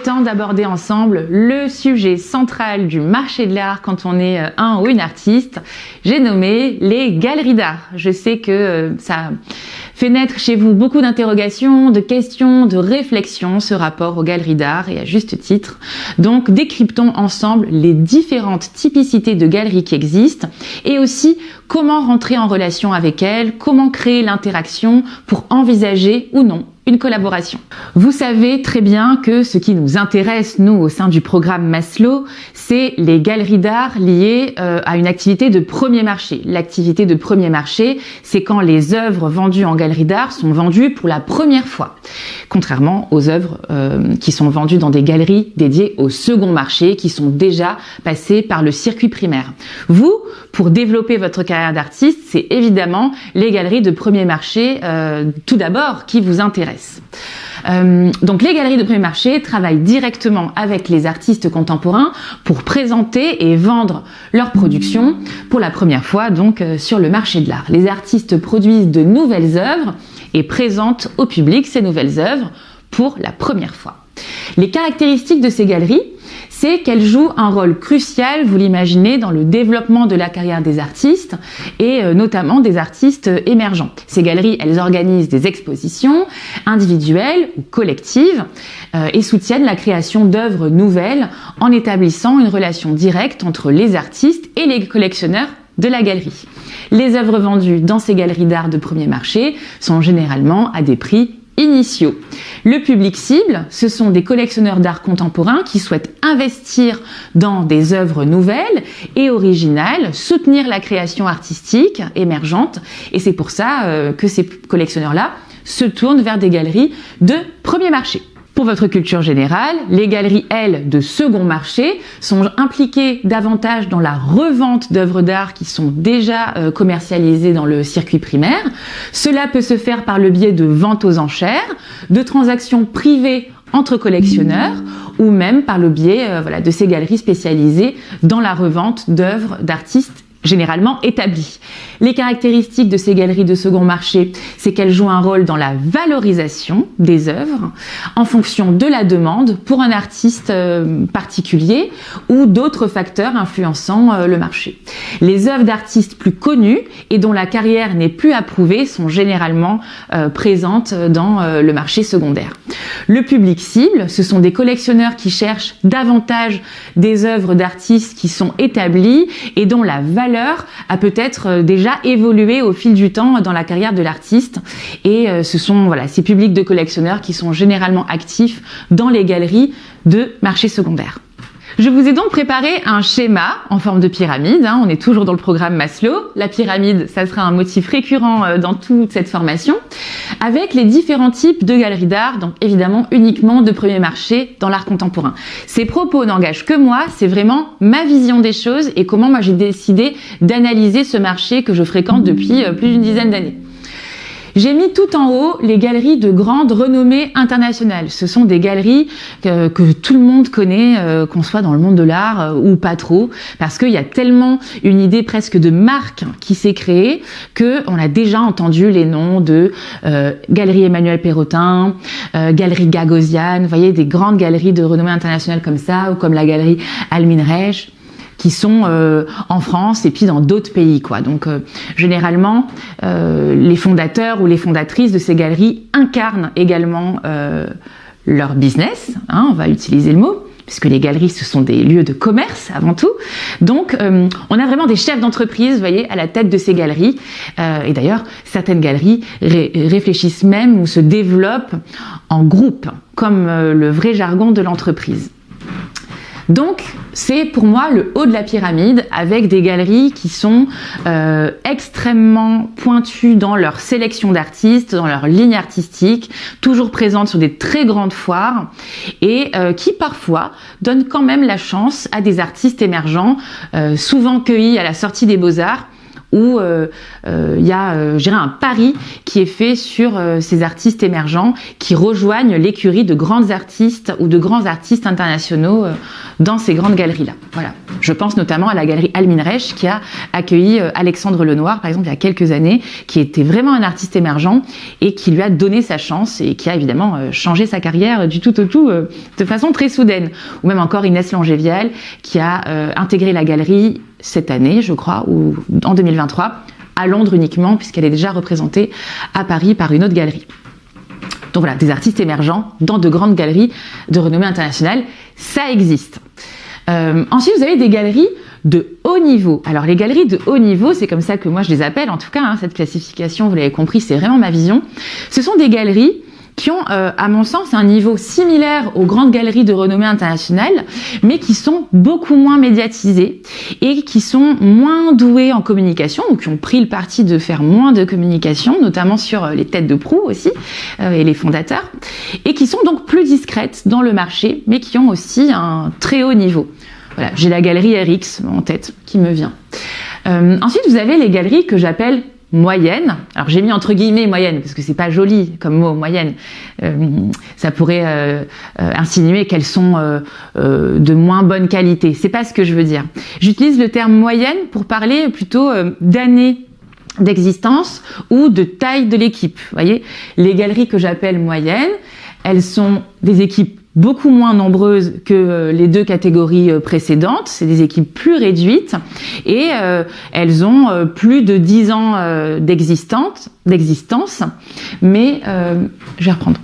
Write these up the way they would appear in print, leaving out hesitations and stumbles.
temps d'aborder ensemble le sujet central du marché de l'art quand on est un ou une artiste. J'ai nommé les galeries d'art. Je sais que ça fait naître chez vous beaucoup d'interrogations, de questions, de réflexions, ce rapport aux galeries d'art, et à juste titre. Donc décryptons ensemble les différentes typicités de galeries qui existent et aussi comment rentrer en relation avec elles, comment créer l'interaction pour envisager ou non une collaboration. Vous savez très bien que ce qui nous intéresse, nous, au sein du programme Maslow, c'est les galeries d'art liées à une activité de premier marché. L'activité de premier marché, c'est quand les œuvres vendues en galerie d'art sont vendues pour la première fois, contrairement aux œuvres qui sont vendues dans des galeries dédiées au second marché, qui sont déjà passées par le circuit primaire. Vous, pour développer votre carrière d'artiste, c'est évidemment les galeries de premier marché, tout d'abord, qui vous intéressent. Donc les galeries de premier marché travaillent directement avec les artistes contemporains pour présenter et vendre leurs productions pour la première fois donc sur le marché de l'art. Les artistes produisent de nouvelles œuvres et présentent au public ces nouvelles œuvres pour la première fois. Les caractéristiques de ces galeries, c'est qu'elles jouent un rôle crucial, vous l'imaginez, dans le développement de la carrière des artistes et notamment des artistes émergents. Ces galeries, elles organisent des expositions individuelles ou collectives et soutiennent la création d'œuvres nouvelles en établissant une relation directe entre les artistes et les collectionneurs de la galerie. Les œuvres vendues dans ces galeries d'art de premier marché sont généralement à des prix initiaux. Le public cible, ce sont des collectionneurs d'art contemporain qui souhaitent investir dans des œuvres nouvelles et originales, soutenir la création artistique émergente, et c'est pour ça que ces collectionneurs-là se tournent vers des galeries de premier marché. Pour votre culture générale, les galeries, elles, de second marché, sont impliquées davantage dans la revente d'œuvres d'art qui sont déjà commercialisées dans le circuit primaire. Cela peut se faire par le biais de ventes aux enchères, de transactions privées entre collectionneurs, ou même par le biais de ces galeries spécialisées dans la revente d'œuvres d'artistes généralement établies. Les caractéristiques de ces galeries de second marché, c'est qu'elles jouent un rôle dans la valorisation des œuvres en fonction de la demande pour un artiste particulier ou d'autres facteurs influençant le marché. Les œuvres d'artistes plus connus et dont la carrière n'est plus approuvée sont généralement présentes dans le marché secondaire. Le public cible, ce sont des collectionneurs qui cherchent davantage des œuvres d'artistes qui sont établies et dont la valeur a peut-être déjà évolué au fil du temps dans la carrière de l'artiste. Et ce sont ces publics de collectionneurs qui sont généralement actifs dans les galeries de marché secondaire. Je vous ai donc préparé un schéma en forme de pyramide, on est toujours dans le programme Maslow. La pyramide, ça sera un motif récurrent dans toute cette formation, avec les différents types de galeries d'art, donc évidemment uniquement de premier marché dans l'art contemporain. Ces propos n'engagent que moi, c'est vraiment ma vision des choses et comment moi j'ai décidé d'analyser ce marché que je fréquente depuis plus d'une dizaine d'années. J'ai mis tout en haut les galeries de grande renommée internationale. Ce sont des galeries que tout le monde connaît, qu'on soit dans le monde de l'art ou pas trop, parce qu'il y a tellement une idée presque de marque qui s'est créée qu'on a déjà entendu les noms de Galerie Emmanuel Perrotin, Galerie Gagosian, vous voyez, des grandes galeries de renommée internationale comme ça, ou comme la Galerie Almin Reich, qui sont en France et puis dans d'autres pays, quoi. Donc généralement les fondateurs ou les fondatrices de ces galeries incarnent également leur business, on va utiliser le mot, puisque les galeries ce sont des lieux de commerce avant tout. Donc on a vraiment des chefs d'entreprise, vous voyez, à la tête de ces galeries. Et d'ailleurs certaines galeries réfléchissent même ou se développent en groupe, comme le vrai jargon de l'entreprise. Donc, c'est pour moi le haut de la pyramide avec des galeries qui sont extrêmement pointues dans leur sélection d'artistes, dans leur ligne artistique, toujours présentes sur des très grandes foires et qui parfois donnent quand même la chance à des artistes émergents, souvent cueillis à la sortie des Beaux-Arts où il y a, je dirais, un pari qui est fait sur ces artistes émergents qui rejoignent l'écurie de grands artistes ou de grands artistes internationaux dans ces grandes galeries-là. Voilà. Je pense notamment à la galerie Almin Reich qui a accueilli Alexandre Lenoir, par exemple, il y a quelques années, qui était vraiment un artiste émergent et qui lui a donné sa chance et qui a évidemment changé sa carrière du tout au tout de façon très soudaine. Ou même encore Inès Langéviel qui a intégré la galerie cette année, je crois, ou en 2023, à Londres uniquement, puisqu'elle est déjà représentée à Paris par une autre galerie. Donc voilà, des artistes émergents dans de grandes galeries de renommée internationale, ça existe. Ensuite, vous avez des galeries de haut niveau. Alors les galeries de haut niveau, c'est comme ça que moi je les appelle, en tout cas, cette classification, vous l'avez compris, c'est vraiment ma vision. Ce sont des galeries qui ont, à mon sens, un niveau similaire aux grandes galeries de renommée internationale, mais qui sont beaucoup moins médiatisées et qui sont moins douées en communication, ou qui ont pris le parti de faire moins de communication, notamment sur les têtes de proue aussi, et les fondateurs, et qui sont donc plus discrètes dans le marché, mais qui ont aussi un très haut niveau. Voilà, j'ai la galerie RX en tête qui me vient. Ensuite, vous avez les galeries que j'appelle moyenne. Alors j'ai mis entre guillemets moyenne parce que c'est pas joli comme mot moyenne. Ça pourrait insinuer qu'elles sont de moins bonne qualité. C'est pas ce que je veux dire. J'utilise le terme moyenne pour parler plutôt d'années d'existence ou de taille de l'équipe. Vous voyez, les galeries que j'appelle moyennes, elles sont des équipes beaucoup moins nombreuses que les deux catégories précédentes. C'est des équipes plus réduites et elles ont plus de 10 ans d'existence. Mais je vais reprendre.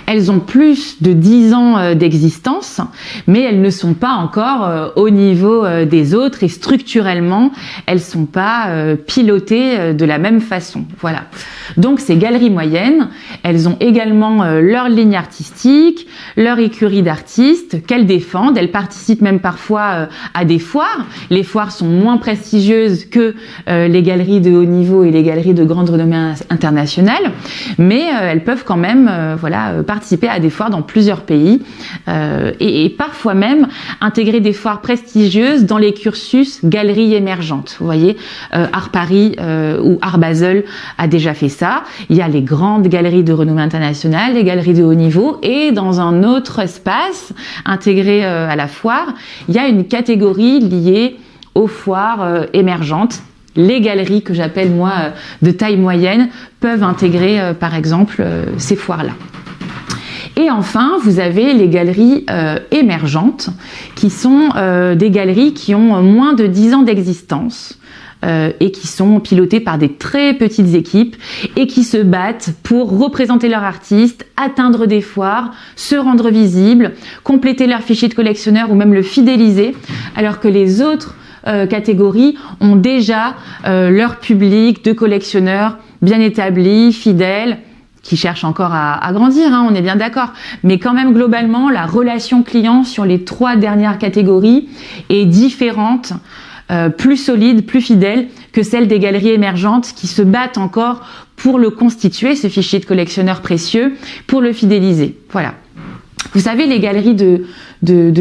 Elles ont plus de 10 ans d'existence, mais elles ne sont pas encore au niveau des autres et structurellement, elles sont pas pilotées de la même façon. Voilà. Donc ces galeries moyennes, elles ont également leur ligne artistique, leur écurie d'artistes qu'elles défendent. Elles participent même parfois à des foires. Les foires sont moins prestigieuses que les galeries de haut niveau et les galeries de grande renommée internationale, mais elles peuvent quand même participer à des foires dans plusieurs pays et parfois même intégrer des foires prestigieuses dans les cursus galeries émergentes. Vous voyez, Art Paris ou Art Basel a déjà fait ça. Il y a les grandes galeries de renommée internationale, les galeries de haut niveau, et dans un autre espace intégré à la foire, il y a une catégorie liée aux foires émergentes. Les galeries que j'appelle moi de taille moyenne peuvent intégrer par exemple ces foires-là. Et enfin, vous avez les galeries émergentes, qui sont des galeries qui ont moins de 10 ans d'existence et qui sont pilotées par des très petites équipes et qui se battent pour représenter leurs artistes, atteindre des foires, se rendre visibles, compléter leur fichier de collectionneur ou même le fidéliser, alors que les autres catégories ont déjà leur public de collectionneurs bien établis, fidèles, qui cherchent encore à grandir, on est bien d'accord. Mais quand même, globalement, la relation client sur les 3 dernières catégories est différente, plus solide, plus fidèle que celle des galeries émergentes qui se battent encore pour le constituer, ce fichier de collectionneur précieux, pour le fidéliser. Voilà. Vous savez, les galeries de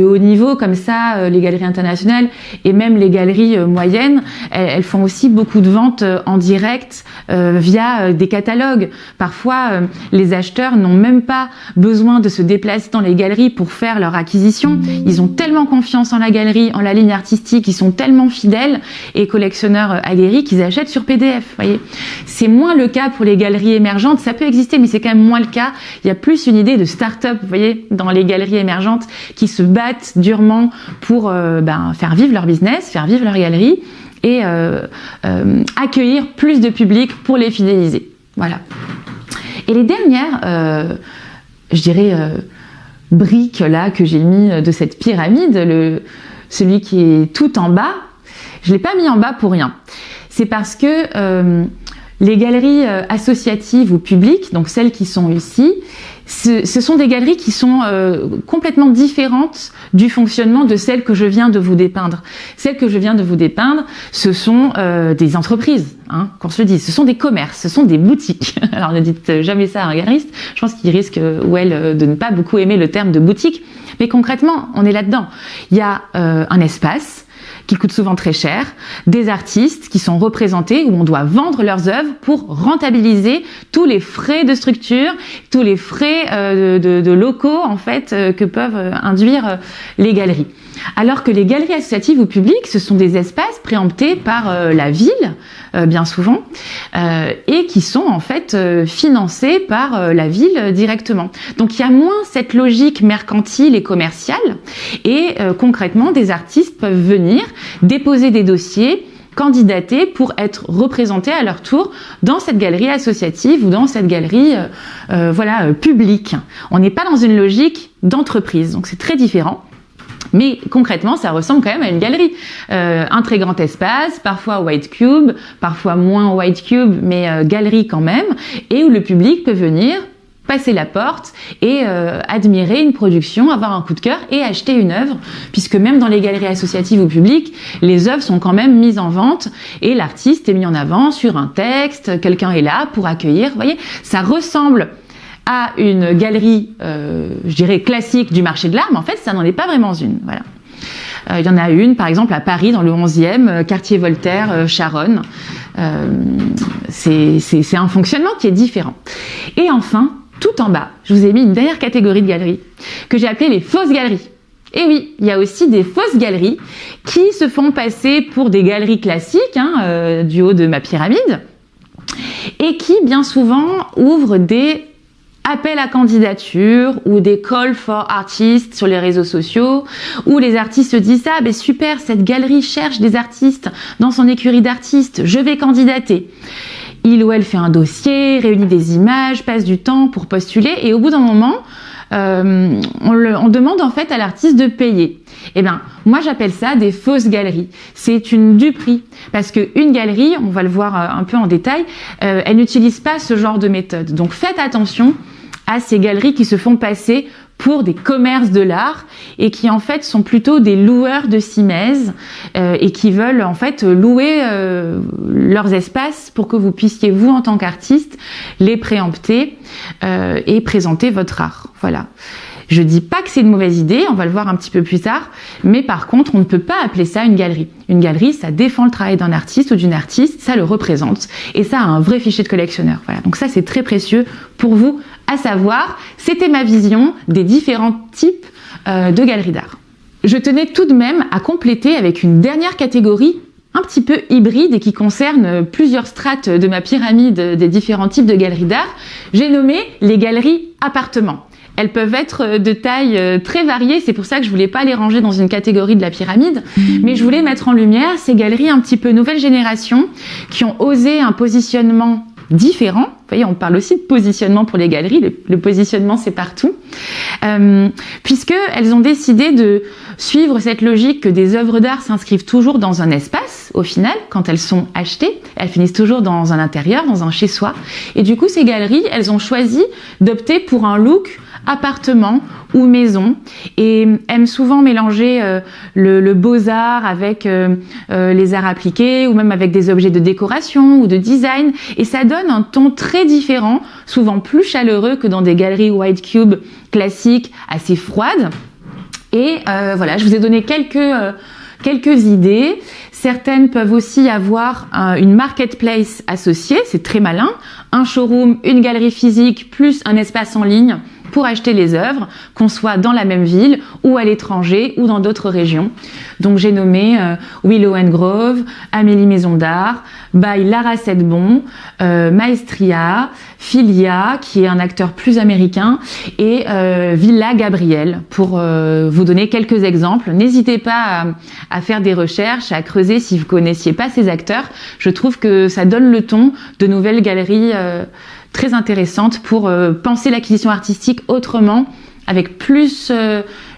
haut niveau, comme ça, les galeries internationales et même les galeries moyennes, elles font aussi beaucoup de ventes en direct via des catalogues. Parfois, les acheteurs n'ont même pas besoin de se déplacer dans les galeries pour faire leur acquisition. Ils ont tellement confiance en la galerie, en la ligne artistique, ils sont tellement fidèles et collectionneurs aguerris qu'ils achètent sur PDF. Voyez, c'est moins le cas pour les galeries émergentes. Ça peut exister, mais c'est quand même moins le cas. Il y a plus une idée de start-up, vous voyez, dans les galeries émergentes qui se battent durement pour faire vivre leur business, faire vivre leur galerie et accueillir plus de public pour les fidéliser. Voilà. Et les dernières, briques là que j'ai mis de cette pyramide, celui qui est tout en bas, je l'ai pas mis en bas pour rien. C'est parce que les galeries associatives ou publiques, donc celles qui sont ici, ce sont des galeries qui sont complètement différentes du fonctionnement de celles que je viens de vous dépeindre. Celles que je viens de vous dépeindre, ce sont des entreprises, qu'on se le dise. Ce sont des commerces, ce sont des boutiques. Alors ne dites jamais ça à un galeriste, je pense qu'il risque ou elle de ne pas beaucoup aimer le terme de boutique. Mais concrètement, on est là-dedans. Il y a un espace qui coûtent souvent très cher, des artistes qui sont représentés où on doit vendre leurs œuvres pour rentabiliser tous les frais de structure, tous les frais de locaux en fait que peuvent induire les galeries. Alors que les galeries associatives ou publiques, ce sont des espaces préemptés par la ville, bien souvent, et qui sont en fait financés par la ville directement. Donc il y a moins cette logique mercantile et commerciale, et concrètement, des artistes peuvent venir déposer des dossiers, candidater pour être représentés à leur tour dans cette galerie associative ou dans cette galerie publique. On n'est pas dans une logique d'entreprise, donc c'est très différent. Mais concrètement, ça ressemble quand même à une galerie. Un très grand espace, parfois white cube, parfois moins white cube, mais galerie quand même, et où le public peut venir passer la porte et admirer une production, avoir un coup de cœur et acheter une œuvre, puisque même dans les galeries associatives ou publiques, les œuvres sont quand même mises en vente et l'artiste est mis en avant sur un texte, quelqu'un est là pour accueillir. Vous voyez, ça ressemble à une galerie, je dirais, classique du marché de l'art, mais en fait, ça n'en est pas vraiment une. Voilà. Il y en a une, par exemple, à Paris, dans le 11e, quartier Voltaire, Charonne. C'est un fonctionnement qui est différent. Et enfin, tout en bas, je vous ai mis une dernière catégorie de galeries que j'ai appelée les fausses galeries. Et oui, il y a aussi des fausses galeries qui se font passer pour des galeries classiques, du haut de ma pyramide, et qui, bien souvent, ouvrent des appels à candidature ou des call for artists sur les réseaux sociaux, où les artistes se disent « Ah, ben super, cette galerie cherche des artistes dans son écurie d'artistes, je vais candidater ». Il ou elle fait un dossier, réunit des images, passe du temps pour postuler, et au bout d'un moment, on demande en fait à l'artiste de payer. Eh bien, moi j'appelle ça des fausses galeries. C'est une duperie, parce qu'une galerie, on va le voir un peu en détail, elle n'utilise pas ce genre de méthode. Donc faites attention à ces galeries qui se font passer pour des commerces de l'art et qui en fait sont plutôt des loueurs de simèse et qui veulent en fait louer leurs espaces pour que vous puissiez vous en tant qu'artiste les préempter et présenter votre art. Voilà. Je dis pas que c'est une mauvaise idée, on va le voir un petit peu plus tard, mais par contre, on ne peut pas appeler ça une galerie. Une galerie, ça défend le travail d'un artiste ou d'une artiste, ça le représente, et ça a un vrai fichier de collectionneur. Voilà, donc ça, c'est très précieux pour vous à savoir. C'était ma vision des différents types de galeries d'art. Je tenais tout de même à compléter avec une dernière catégorie un petit peu hybride et qui concerne plusieurs strates de ma pyramide des différents types de galeries d'art. J'ai nommé les galeries appartements. Elles peuvent être de taille très variée, c'est pour ça que je voulais pas les ranger dans une catégorie de la pyramide, mais je voulais mettre en lumière ces galeries un petit peu nouvelle génération qui ont osé un positionnement différent. Vous voyez, on parle aussi de positionnement pour les galeries, le positionnement c'est partout, puisqu'elles ont décidé de suivre cette logique que des œuvres d'art s'inscrivent toujours dans un espace, au final, quand elles sont achetées, elles finissent toujours dans un intérieur, dans un chez-soi, et du coup ces galeries, elles ont choisi d'opter pour un look appartement ou maison et aiment souvent mélanger le beaux-arts avec les arts appliqués ou même avec des objets de décoration ou de design, et ça donne un ton très différent, souvent plus chaleureux que dans des galeries white cube classiques assez froides. Et voilà, je vous ai donné quelques idées. Certaines peuvent aussi avoir une marketplace associée, c'est très malin, un showroom, une galerie physique plus un espace en ligne pour acheter les œuvres, qu'on soit dans la même ville ou à l'étranger ou dans d'autres régions. Donc j'ai nommé Willow & Grove, Amélie Maison d'Art, by Lara Sedbon, Maestria, Filia, qui est un acteur plus américain, et Villa Gabriel, pour vous donner quelques exemples. N'hésitez pas à faire des recherches, à creuser si vous connaissiez pas ces acteurs. Je trouve que ça donne le ton de nouvelles galeries très intéressantes pour penser l'acquisition artistique autrement, avec plus,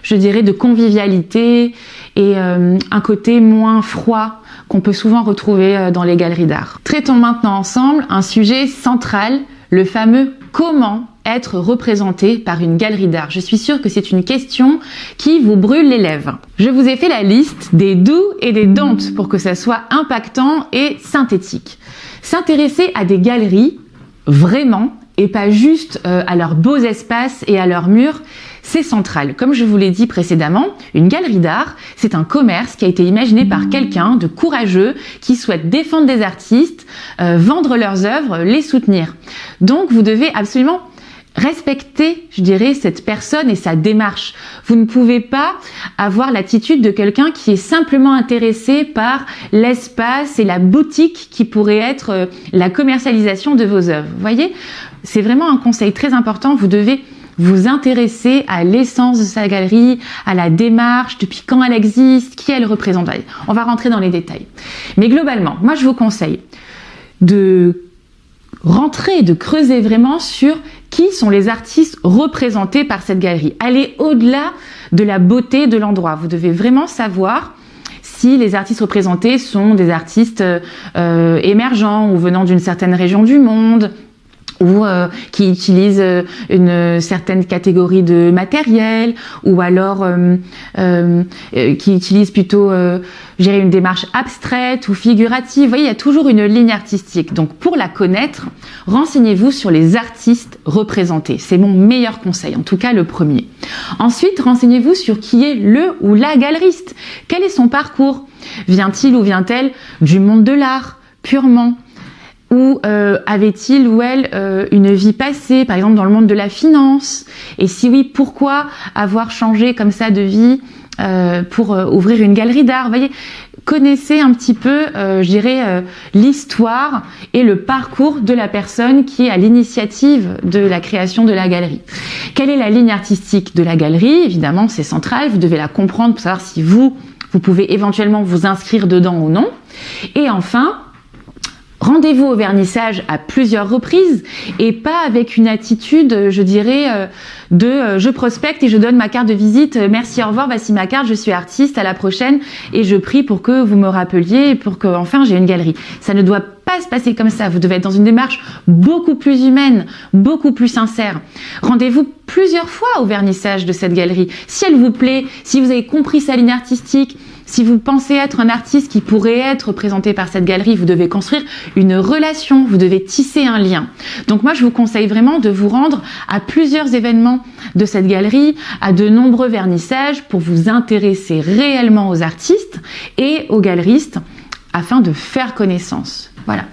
je dirais, de convivialité et un côté moins froid qu'on peut souvent retrouver dans les galeries d'art. Traitons maintenant ensemble un sujet central, le fameux comment être représenté par une galerie d'art. Je suis sûre que c'est une question qui vous brûle les lèvres. Je vous ai fait la liste des do et des don't pour que ça soit impactant et synthétique. S'intéresser à des galeries, vraiment, et pas juste à leurs beaux espaces et à leurs murs, c'est central. Comme je vous l'ai dit précédemment, une galerie d'art, c'est un commerce qui a été imaginé par quelqu'un de courageux qui souhaite défendre des artistes, vendre leurs œuvres, les soutenir. Donc vous devez absolument respecter, je dirais, cette personne et sa démarche. Vous ne pouvez pas avoir l'attitude de quelqu'un qui est simplement intéressé par l'espace et la boutique qui pourrait être la commercialisation de vos œuvres. Vous voyez, c'est vraiment un conseil très important. Vous devez vous intéresser à l'essence de sa galerie, à la démarche, depuis quand elle existe, qui elle représente. On va rentrer dans les détails. Mais globalement, moi je vous conseille de rentrer, de creuser vraiment sur qui sont les artistes représentés par cette galerie. Allez au-delà de la beauté de l'endroit. Vous devez vraiment savoir si les artistes représentés sont des artistes émergents ou venant d'une certaine région du monde, ou qui utilisent une certaine catégorie de matériel, ou alors qui utilisent plutôt une démarche abstraite ou figurative. Vous voyez, il y a toujours une ligne artistique. Donc pour la connaître, renseignez-vous sur les artistes représentés. C'est mon meilleur conseil, en tout cas le premier. Ensuite, renseignez-vous sur qui est le ou la galeriste. Quel est son parcours? Vient-il ou vient-elle du monde de l'art, purement? Ou avait-il ou elle une vie passée, par exemple dans le monde de la finance? Et si oui, pourquoi avoir changé comme ça de vie pour ouvrir une galerie d'art? Vous voyez, connaissez un petit peu, l'histoire et le parcours de la personne qui est à l'initiative de la création de la galerie. Quelle est la ligne artistique de la galerie? Évidemment, c'est central, vous devez la comprendre pour savoir si vous pouvez éventuellement vous inscrire dedans ou non. Et enfin, rendez-vous au vernissage à plusieurs reprises et pas avec une attitude, je prospecte et je donne ma carte de visite. Merci, au revoir, voici ma carte, je suis artiste, à la prochaine et je prie pour que vous me rappeliez pour que enfin j'ai une galerie. Ça ne doit pas se passer comme ça. Vous devez être dans une démarche beaucoup plus humaine, beaucoup plus sincère. Rendez-vous plusieurs fois au vernissage de cette galerie. Si elle vous plaît, si vous avez compris sa ligne artistique, si vous pensez être un artiste qui pourrait être présenté par cette galerie, vous devez construire une relation, vous devez tisser un lien. Donc moi, je vous conseille vraiment de vous rendre à plusieurs événements de cette galerie, à de nombreux vernissages pour vous intéresser réellement aux artistes et aux galeristes afin de faire connaissance. Voilà.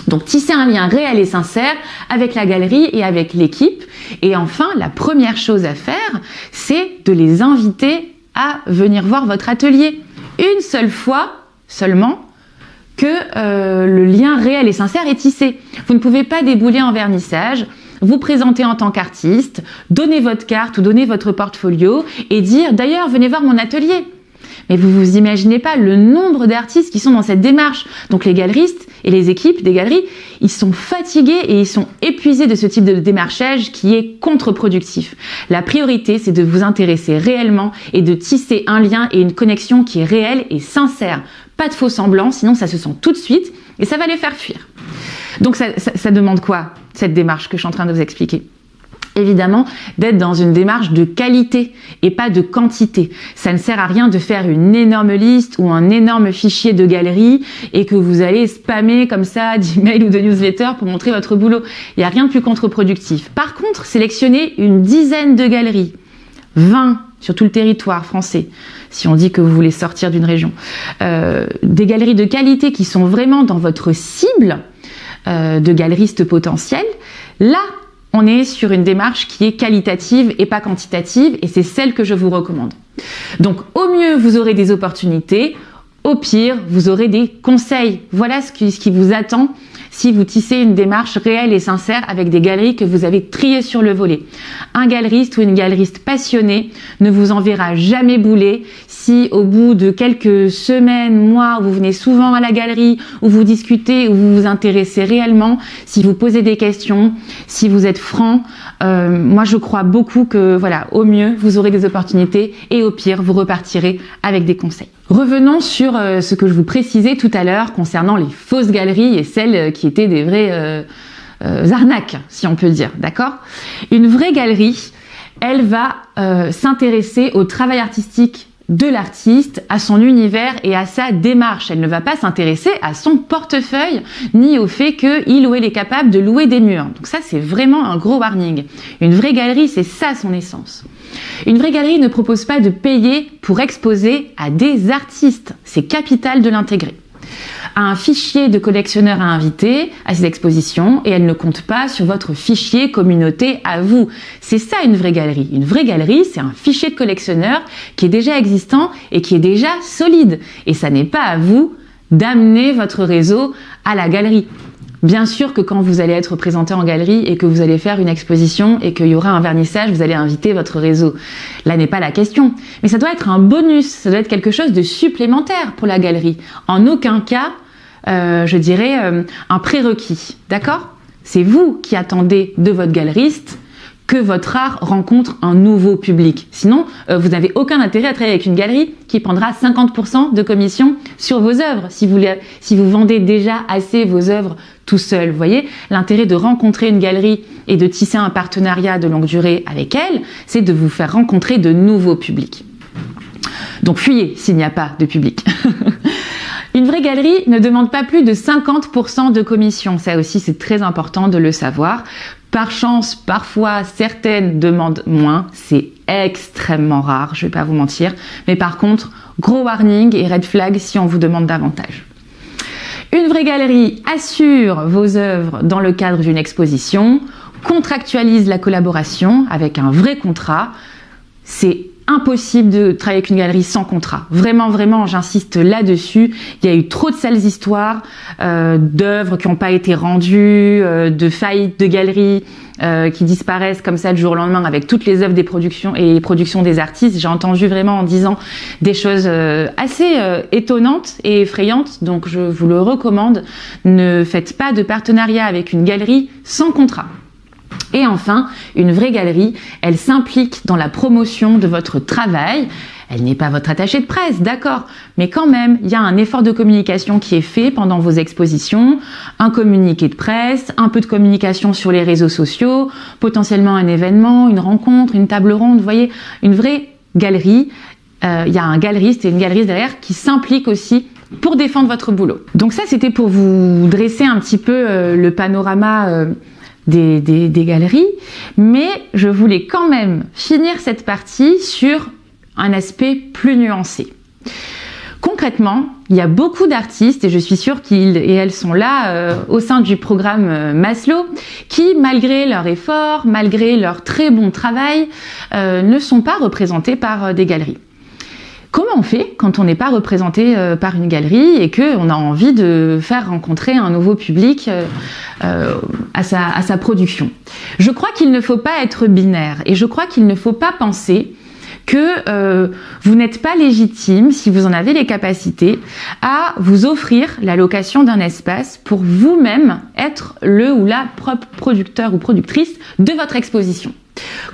Donc tisser un lien réel et sincère avec la galerie et avec l'équipe. Et enfin, la première chose à faire, c'est de les inviter à venir voir votre atelier. Une seule fois seulement que le lien réel et sincère est tissé. Vous ne pouvez pas débouler en vernissage, vous présenter en tant qu'artiste, donner votre carte ou donner votre portfolio et dire d'ailleurs venez voir mon atelier. Mais vous vous imaginez pas le nombre d'artistes qui sont dans cette démarche. Donc les galeristes et les équipes des galeries, ils sont fatigués et ils sont épuisés de ce type de démarchage qui est contre-productif. La priorité, c'est de vous intéresser réellement et de tisser un lien et une connexion qui est réelle et sincère. Pas de faux semblants, sinon ça se sent tout de suite et ça va les faire fuir. Donc ça demande quoi, cette démarche que je suis en train de vous expliquer ? Évidemment, d'être dans une démarche de qualité et pas de quantité. Ça ne sert à rien de faire une énorme liste ou un énorme fichier de galerie et que vous allez spammer comme ça d'emails ou de newsletters pour montrer votre boulot. Il n'y a rien de plus contre-productif. Par contre, sélectionnez une dizaine de galeries, 20 sur tout le territoire français, si on dit que vous voulez sortir d'une région. Des galeries de qualité qui sont vraiment dans votre cible de galeristes potentiels. Là, on est sur une démarche qui est qualitative et pas quantitative et c'est celle que je vous recommande. Donc au mieux, vous aurez des opportunités, au pire, vous aurez des conseils. Voilà ce qui vous attend si vous tissez une démarche réelle et sincère avec des galeries que vous avez triées sur le volet. Un galeriste ou une galeriste passionnée ne vous enverra jamais bouler si au bout de quelques semaines, mois, où vous venez souvent à la galerie, où vous discutez, où vous vous intéressez réellement, si vous posez des questions, si vous êtes franc, moi je crois beaucoup que voilà, au mieux, vous aurez des opportunités et au pire, vous repartirez avec des conseils. Revenons sur ce que je vous précisais tout à l'heure concernant les fausses galeries et celles qui étaient des vraies arnaques, si on peut dire, d'accord ? Une vraie galerie, elle va s'intéresser au travail artistique de l'artiste, à son univers et à sa démarche. Elle ne va pas s'intéresser à son portefeuille ni au fait qu'il ou elle est capable de louer des murs. Donc ça, c'est vraiment un gros warning. Une vraie galerie, c'est ça son essence. Une vraie galerie ne propose pas de payer pour exposer à des artistes. C'est capital de l'intégrer. A un fichier de collectionneurs à inviter à ces expositions et elle ne compte pas sur votre fichier communauté à vous. C'est ça une vraie galerie. Une vraie galerie, c'est un fichier de collectionneurs qui est déjà existant et qui est déjà solide. Et ça n'est pas à vous d'amener votre réseau à la galerie. Bien sûr que quand vous allez être présenté en galerie et que vous allez faire une exposition et qu'il y aura un vernissage, vous allez inviter votre réseau. Là n'est pas la question. Mais ça doit être un bonus, ça doit être quelque chose de supplémentaire pour la galerie. En aucun cas, je dirais, un prérequis. D'accord ? C'est vous qui attendez de votre galeriste que votre art rencontre un nouveau public. Sinon, vous n'avez aucun intérêt à travailler avec une galerie qui prendra 50% de commission sur vos œuvres, si vous vendez déjà assez vos œuvres tout seul. Vous voyez, l'intérêt de rencontrer une galerie et de tisser un partenariat de longue durée avec elle, c'est de vous faire rencontrer de nouveaux publics. Donc fuyez s'il n'y a pas de public. Une vraie galerie ne demande pas plus de 50% de commission. Ça aussi, c'est très important de le savoir. Par chance, parfois, certaines demandent moins. C'est extrêmement rare, je ne vais pas vous mentir. Mais par contre, gros warning et red flag si on vous demande davantage. Une vraie galerie assure vos œuvres dans le cadre d'une exposition, contractualise la collaboration avec un vrai contrat. C'est impossible de travailler avec une galerie sans contrat. Vraiment, vraiment, j'insiste là-dessus. Il y a eu trop de sales histoires d'œuvres qui n'ont pas été rendues, de faillites de galeries qui disparaissent comme ça du jour au lendemain avec toutes les œuvres des productions et les productions des artistes. J'ai entendu vraiment en 10 ans des choses assez étonnantes et effrayantes. Donc, je vous le recommande. Ne faites pas de partenariat avec une galerie sans contrat. Et enfin, une vraie galerie, elle s'implique dans la promotion de votre travail. Elle n'est pas votre attachée de presse, d'accord, mais quand même, il y a un effort de communication qui est fait pendant vos expositions, un communiqué de presse, un peu de communication sur les réseaux sociaux, potentiellement un événement, une rencontre, une table ronde. Vous voyez, une vraie galerie, il y a un galeriste et une galeriste derrière qui s'impliquent aussi pour défendre votre boulot. Donc ça, c'était pour vous dresser un petit peu le panorama des galeries, mais je voulais quand même finir cette partie sur un aspect plus nuancé. Concrètement, il y a beaucoup d'artistes, et je suis sûre qu'ils et elles sont là au sein du programme Maslow, qui, malgré leur effort, malgré leur très bon travail, ne sont pas représentés par des galeries. Comment on fait quand on n'est pas représenté par une galerie et qu'on a envie de faire rencontrer un nouveau public à sa production ? Je crois qu'il ne faut pas être binaire et je crois qu'il ne faut pas penser que vous n'êtes pas légitime, si vous en avez les capacités, à vous offrir la location d'un espace pour vous-même être le ou la propre producteur ou productrice de votre exposition.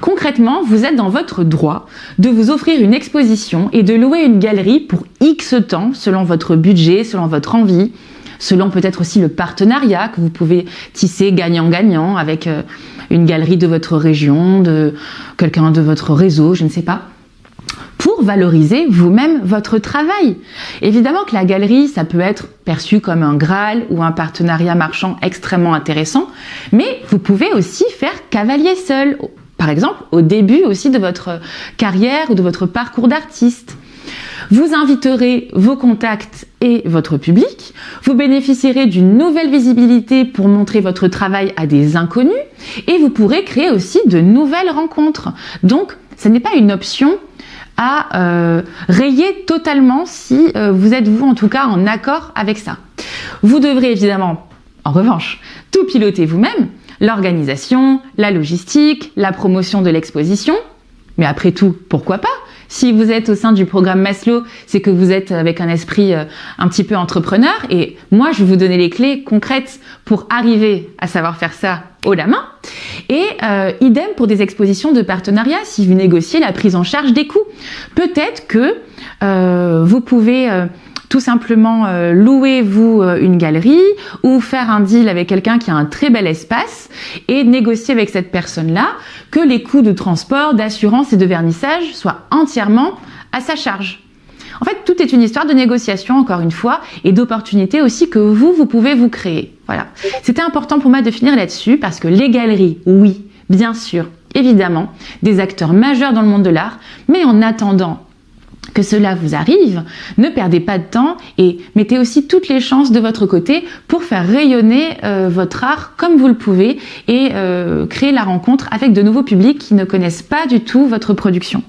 Concrètement, vous êtes dans votre droit de vous offrir une exposition et de louer une galerie pour X temps, selon votre budget, selon votre envie, selon peut-être aussi le partenariat que vous pouvez tisser gagnant-gagnant avec une galerie de votre région, de quelqu'un de votre réseau, je ne sais pas, pour valoriser vous-même votre travail. Évidemment que la galerie, ça peut être perçu comme un Graal ou un partenariat marchand extrêmement intéressant, mais vous pouvez aussi faire cavalier seul, par exemple au début aussi de votre carrière ou de votre parcours d'artiste. Vous inviterez vos contacts et votre public, vous bénéficierez d'une nouvelle visibilité pour montrer votre travail à des inconnus et vous pourrez créer aussi de nouvelles rencontres. Donc, ce n'est pas une option à rayer totalement si vous êtes, vous en tout cas, en accord avec ça. Vous devrez évidemment, en revanche, tout piloter vous-même, l'organisation, la logistique, la promotion de l'exposition, mais après tout, pourquoi pas ? Si vous êtes au sein du programme Maslow, c'est que vous êtes avec un esprit un petit peu entrepreneur et moi, je vais vous donner les clés concrètes pour arriver à savoir faire ça haut la main. Et idem pour des expositions de partenariat, si vous négociez la prise en charge des coûts. Peut-être que vous pouvez tout simplement louer vous une galerie ou faire un deal avec quelqu'un qui a un très bel espace et négocier avec cette personne-là que les coûts de transport, d'assurance et de vernissage soient entièrement à sa charge. En fait, tout est une histoire de négociation, encore une fois, et d'opportunités aussi que vous pouvez vous créer. Voilà. C'était important pour moi de finir là-dessus parce que les galeries, oui, bien sûr, évidemment, des acteurs majeurs dans le monde de l'art, mais en attendant que cela vous arrive, ne perdez pas de temps et mettez aussi toutes les chances de votre côté pour faire rayonner votre art comme vous le pouvez et créer la rencontre avec de nouveaux publics qui ne connaissent pas du tout votre production.